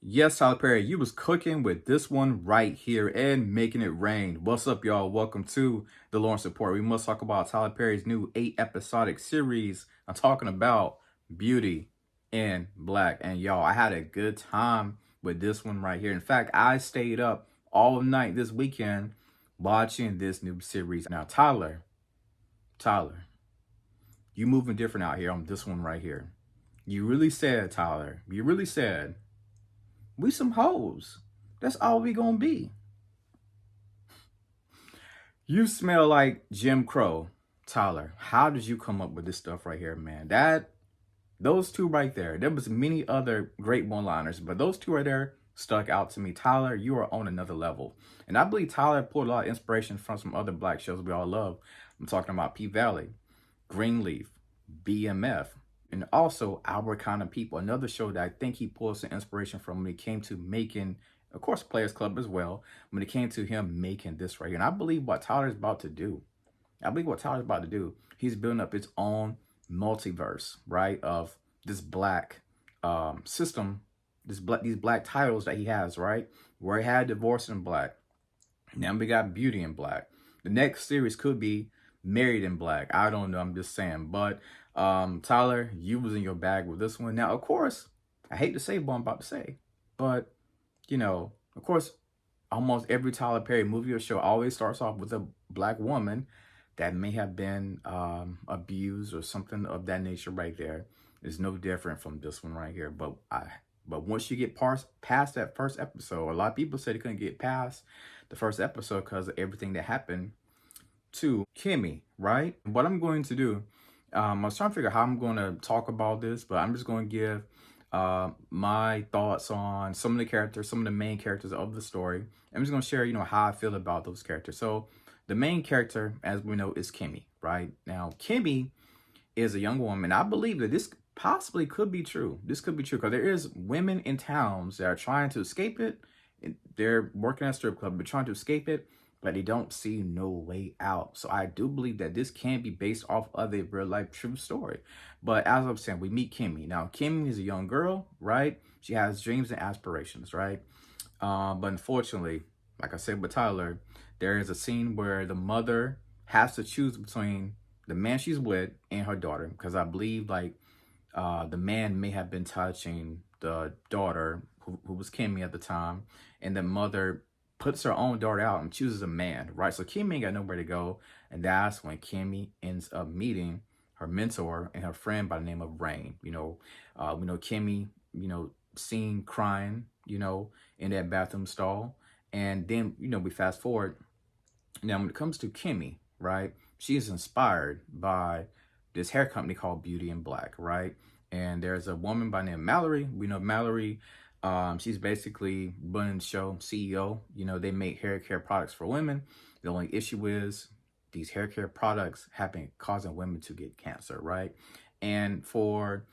Yes, Tyler Perry, you was cooking with this one right here and making it rain. What's up, y'all? Welcome to the Lawrence Report. We must talk about Tyler Perry's new 8 episodic series. I'm talking about Beauty in Black. And y'all, I had a good time with this one right here. In fact, I stayed up all night this weekend watching this new series. Now, Tyler, you moving different out here on this one right here. You really said, Tyler, you really said, we some hoes. That's all we gonna be. You smell like Jim Crow, Tyler. How did you come up with this stuff right here, man? Those two right there. There was many other great one-liners, but those two right there stuck out to me. Tyler, you are on another level. And I believe Tyler pulled a lot of inspiration from some other black shows we all love. I'm talking about P Valley, Greenleaf, BMF, and also Our Kind of People, another show that I think he pulled some inspiration from when it came to making, of course, Players Club as well, when it came to him making this right here. And I believe what Tyler's about to do, he's building up his own multiverse, right, of this black system, these black titles that he has, right, where he had Divorce in Black. Now we got Beauty in Black. The next series could be Married in Black. I don't know. I'm just saying. But Tyler, you was in your bag with this one. Now, of course, I hate to say what I'm about to say, but of course, almost every Tyler Perry movie or show always starts off with a black woman that may have been abused or something of that nature. Right there is no different from this one right here. But once you get past that first episode, a lot of people said they couldn't get past the first episode because of everything that happened to Kimmy, right? What I'm going to do, I was trying to figure out how I'm going to talk about this, but I'm just going to give my thoughts on some of the characters, some of the main characters of the story. I'm just going to share, how I feel about those characters. So the main character, as we know, is Kimmy, right? Now, Kimmy is a young woman. I believe that this possibly could be true. This could be true because there is women in towns that are trying to escape it. They're working at a strip club, but trying to escape it, but they don't see no way out. So I do believe that this can be based off of a real life true story. But as I'm saying, we meet Kimmy. Now, Kimmy is a young girl, right? She has dreams and aspirations, right? But unfortunately, like I said with Tyler, there is a scene where the mother has to choose between the man she's with and her daughter, because I believe the man may have been touching the daughter, who was Kimmy at the time, and the mother puts her own daughter out and chooses a man, right? So Kimmy ain't got nowhere to go, and that's when Kimmy ends up meeting her mentor and her friend by the name of Rain. We know Kimmy, seen crying, in that bathroom stall, and then we fast forward. Now, when it comes to Kimmy, right, she is inspired by this hair company called Beauty in Black, right? And there's a woman by the name of Mallory. We know Mallory. She's basically running the show, CEO. They make hair care products for women. The only issue is these hair care products have been causing women to get cancer, right? And for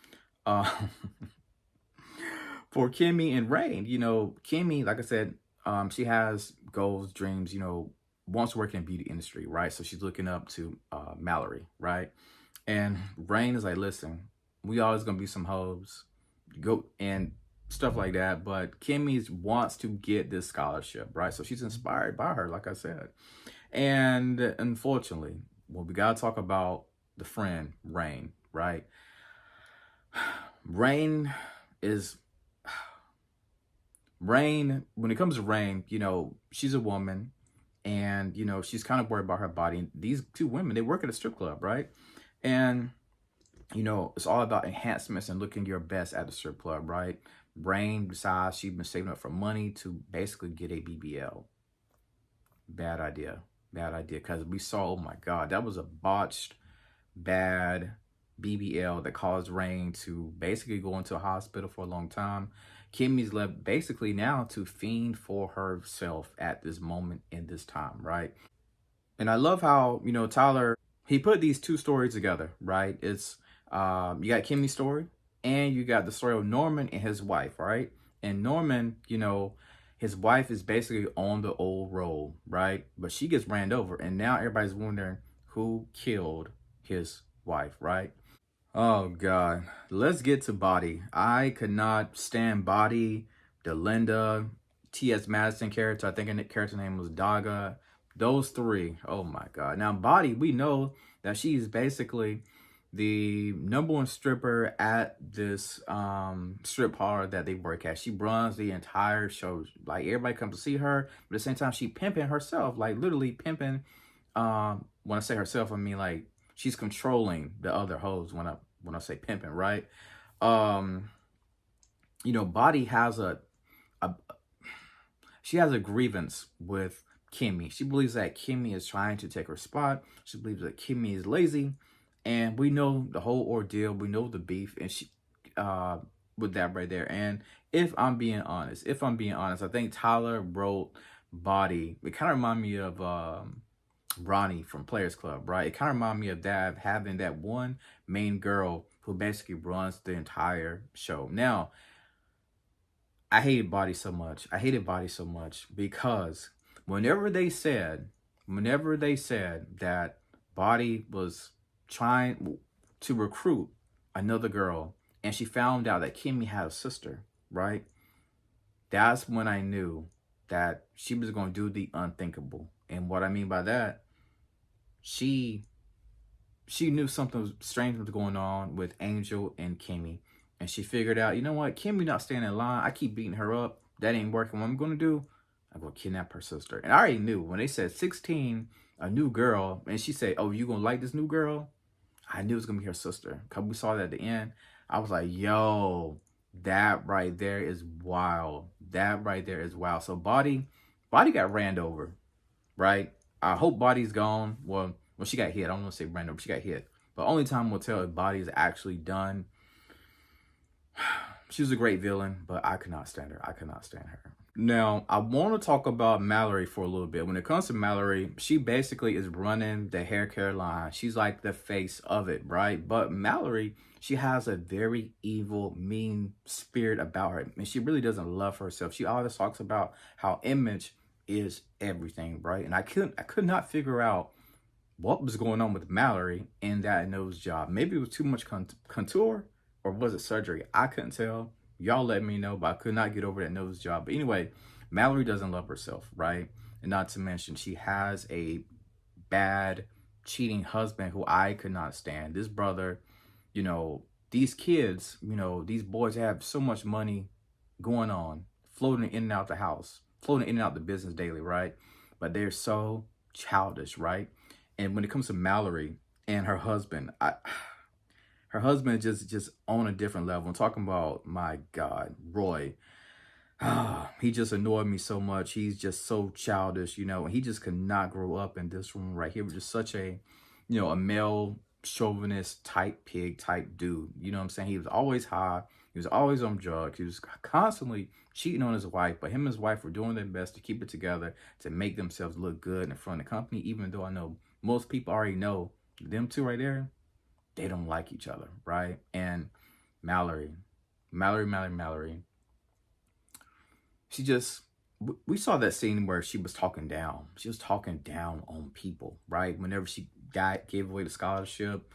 for Kimmy and Rain, Kimmy, like I said, she has goals, dreams, wants to work in the beauty industry, right? So she's looking up to Mallory, right? And Rain is like, listen, we always gonna be some hoes, go and stuff like that. But Kimmy wants to get this scholarship, right? So she's inspired by her, like I said. And unfortunately, well, we gotta talk about the friend Rain, right? Rain is Rain. When it comes to Rain, she's a woman, and she's kind of worried about her body. And these two women, they work at a strip club, right? And it's all about enhancements and looking your best at the strip club, right? Rain decides she's been saving up for money to basically get a BBL. Bad idea, because we saw, oh my God, that was a botched, bad BBL that caused Rain to basically go into a hospital for a long time. Kimmy's left basically now to fiend for herself at this moment in this time, right? And I love how, Tyler, he put these two stories together, right? It's you got Kimmy's story and you got the story of Norman and his wife, right? And Norman, his wife is basically on the old road, right? But she gets ran over, and now everybody's wondering who killed his wife, right? Oh God, let's get to Body. I could not stand Body. the Linda T.S. Madison character. I think the character name was Daga. Those three. Oh my God. Now, Body, we know that she's basically the number one stripper at this strip parlor that they work at. She runs the entire show. Like, everybody comes to see her, but at the same time, she pimping herself, like literally pimping. When I say herself, I mean like she's controlling the other hoes when I say pimping, right? Um, Body has a she has a grievance with Kimmy. She believes that Kimmy is trying to take her spot. She believes that Kimmy is lazy. And we know the whole ordeal. We know the beef and she with that right there. And if I'm being honest, I think Tyler wrote Body. It kind of remind me of Ronnie from Players Club, right? It kind of remind me of that, having that one main girl who basically runs the entire show. Now, I hated Body so much. I hated Body so much because whenever they said that Body was trying to recruit another girl and she found out that Kimmy had a sister, right? That's when I knew that she was going to do the unthinkable. And what I mean by that, she knew something strange was going on with Angel and Kimmy. And she figured out, you know what? Kimmy not staying in line. I keep beating her up. That ain't working. What I'm going to do, I'm going to kidnap her sister. And I already knew when they said 16, a new girl, and she said, oh, you going to like this new girl? I knew it was going to be her sister. Because we saw that at the end. I was like, yo, that right there is wild. That right there is wild. So Body got ran over, right? I hope Body's gone. Well, she got hit. I don't want to say ran over. She got hit. But only time will tell if Body is actually done. She was a great villain, but I could not stand her. Now, I want to talk about Mallory for a little bit. When it comes to Mallory, she basically is running the hair care line. She's like the face of it, right? But Mallory, she has a very evil, mean spirit about her. And she really doesn't love herself. She always talks about how image is everything, right? And I could not figure out what was going on with Mallory in that nose job. Maybe it was too much contour, or was it surgery? I couldn't tell. Y'all let me know, but I could not get over that nose job. But anyway, Mallory doesn't love herself, right? And not to mention, she has a bad, cheating husband who I could not stand. This brother, these kids, these boys have so much money going on, floating in and out the house, floating in and out the business daily, right? But they're so childish, right? And when it comes to Mallory and her husband, her husband just on a different level. I'm talking about, my God, Roy. He just annoyed me so much. He's just so childish, and he just could not grow up in this room right here. Just such a, a male chauvinist type pig type dude. You know what I'm saying? He was always high. He was always on drugs. He was constantly cheating on his wife, but him and his wife were doing their best to keep it together, to make themselves look good in front of the company, even though I know most people already know them two right there, they don't like each other, right? And Mallory, we saw that scene where she was talking down. She was talking down on people, right? Whenever she gave away the scholarship.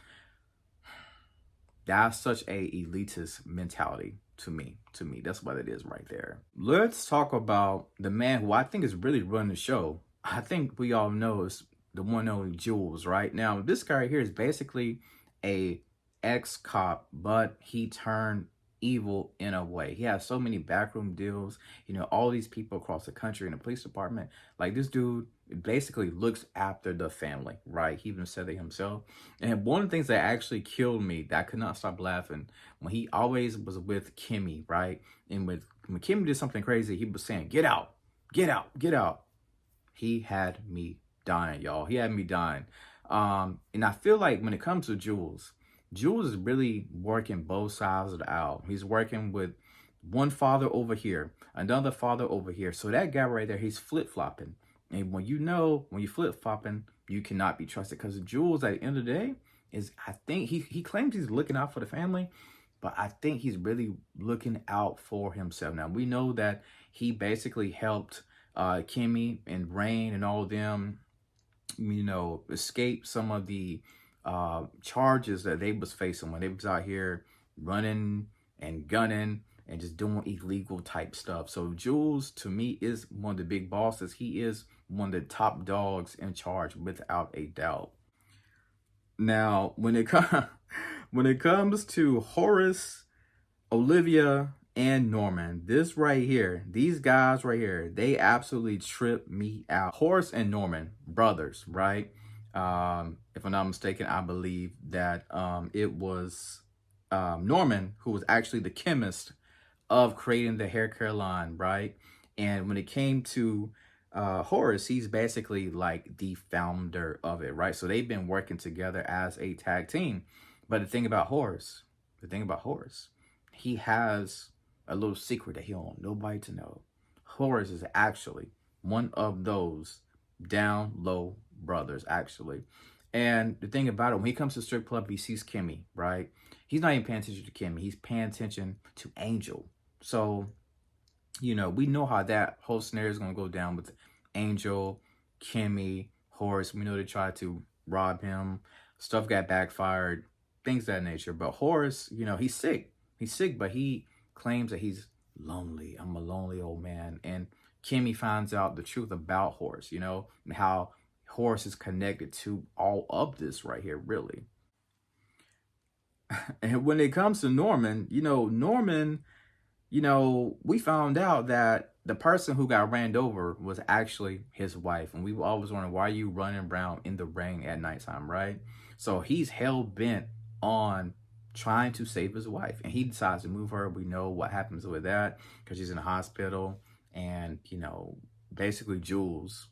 That's such a elitist mentality to me. That's what it is right there. Let's talk about the man who I think is really running the show. I think we all know is the one and only Jules, right? Now, this guy right here is basically a ex-cop, but he turned evil in a way. He has so many backroom deals, all these people across the country in the police department. Like, this dude basically looks after the family, right? He even said it himself. And one of the things that actually killed me, that I could not stop laughing, when he always was with Kimmy, right? And when Kimmy did something crazy, he was saying, get out, get out, get out. He had me dying, y'all. He had me dying. And I feel like when it comes to Jules is really working both sides of the aisle. He's working with one father over here, another father over here. So that guy right there, he's flip-flopping. And when you flip-flopping, you cannot be trusted. Because Jules, at the end of the day, I think he claims he's looking out for the family, but I think he's really looking out for himself. Now, we know that he basically helped Kimmy and Rain and all of them, escape some of the charges that they was facing when they was out here running and gunning and just doing illegal type stuff. So Jules, to me, is one of the big bosses. He is one of the top dogs in charge, without a doubt. Now, when it comes when it comes to Horace, Olivia, and Norman, this right here, these guys right here, they absolutely trip me out. Horace and Norman, brothers, right? If I'm not mistaken, I believe that it was Norman who was actually the chemist of creating the hair care line, right? And when it came to Horace, he's basically like the founder of it, right? So they've been working together as a tag team. But the thing about Horace, he has a little secret that he don't want nobody to know. Horace is actually one of those down low brothers, actually. And the thing about it, when he comes to the strip club, he sees Kimmy, right? He's not even paying attention to Kimmy. He's paying attention to Angel. So, you know, we know how that whole scenario is going to go down with Angel, Kimmy, Horace. We know they tried to rob him. Stuff got backfired, things of that nature. But Horace, you know, he's sick. He's sick, but he claims that he's lonely. I'm a lonely old man. And Kimmy finds out the truth about Horace, you know, and how Horace is connected to all of this right here, really. And when it comes to Norman, we found out that the person who got ran over was actually his wife. And we were always wondering, why are you running around in the rain at nighttime, right? So he's hell bent on trying to save his wife. And he decides to move her. We know what happens with that because she's in the hospital. And, basically Jules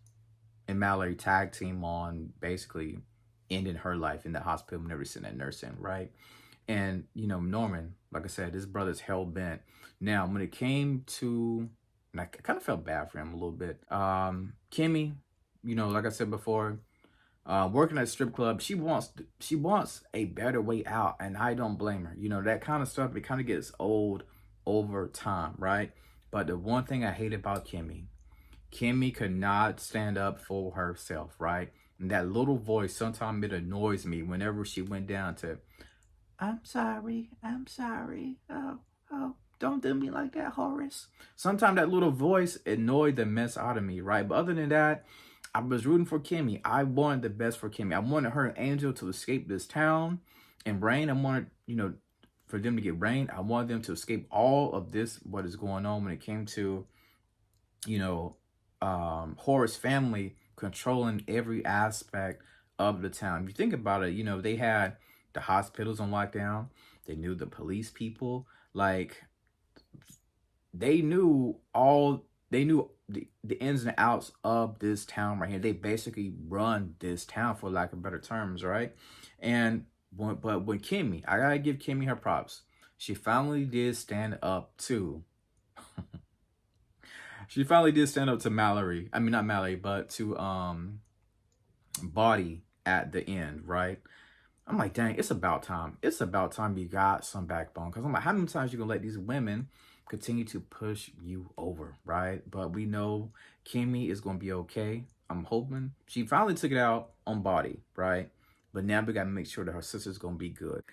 and Mallory tag team on basically ending her life in the hospital whenever she's in that nursing, right? And, Norman, like I said, this brother's hell bent. Now, when it came to, and I kind of felt bad for him a little bit. Kimmy, like I said before, working at a strip club, she wants a better way out, and I don't blame her. That kind of stuff, it kind of gets old over time, right? But the one thing I hate about Kimmy could not stand up for herself, right? And that little voice, sometimes it annoys me whenever she went down to, I'm sorry. Oh, don't do me like that, Horace. Sometimes that little voice annoyed the mess out of me, right? But other than that, I was rooting for Kimmy. I wanted the best for Kimmy. I wanted her and Angel to escape this town and Rain. I wanted, for them to get Rain. I wanted them to escape all of this, what is going on when it came to, Horace family controlling every aspect of the town. If you think about it, they had the hospitals on lockdown. They knew the police people. Like, they knew the ins and outs of this town right here. They basically run this town, for lack of better terms, right? But when Kimmy, I gotta give Kimmy her props. She finally did stand up to Mallory. I mean, not Mallory, but to Body at the end, right? I'm like, dang, it's about time. It's about time you got some backbone. Because I'm like, how many times you gonna let these women continue to push you over, right? But we know Kimmy is gonna be okay. I'm hoping. She finally took it out on Body, right? But now we gotta make sure that her sister's gonna be good.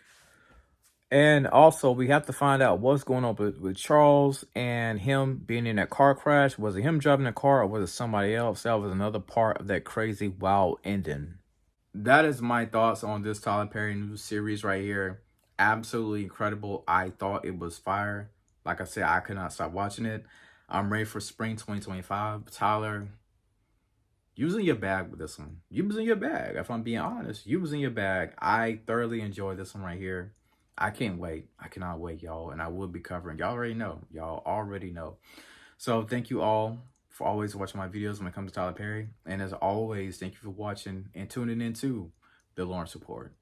And also, we have to find out what's going on with Charles and him being in that car crash. Was it him driving the car, or was it somebody else? That was another part of that crazy, wild ending. That is my thoughts on this Tyler Perry new series right here. Absolutely incredible. I thought it was fire. Like I said, I could not stop watching it. I'm ready for spring 2025. Tyler, you was in your bag with this one. You was in your bag. If I'm being honest, you was in your bag. I thoroughly enjoyed this one right here. I can't wait. I cannot wait, y'all. And I will be covering. Y'all already know. Y'all already know. So thank you all for always watching my videos when it comes to Tyler Perry. And as always, thank you for watching and tuning into The Lawrence Report.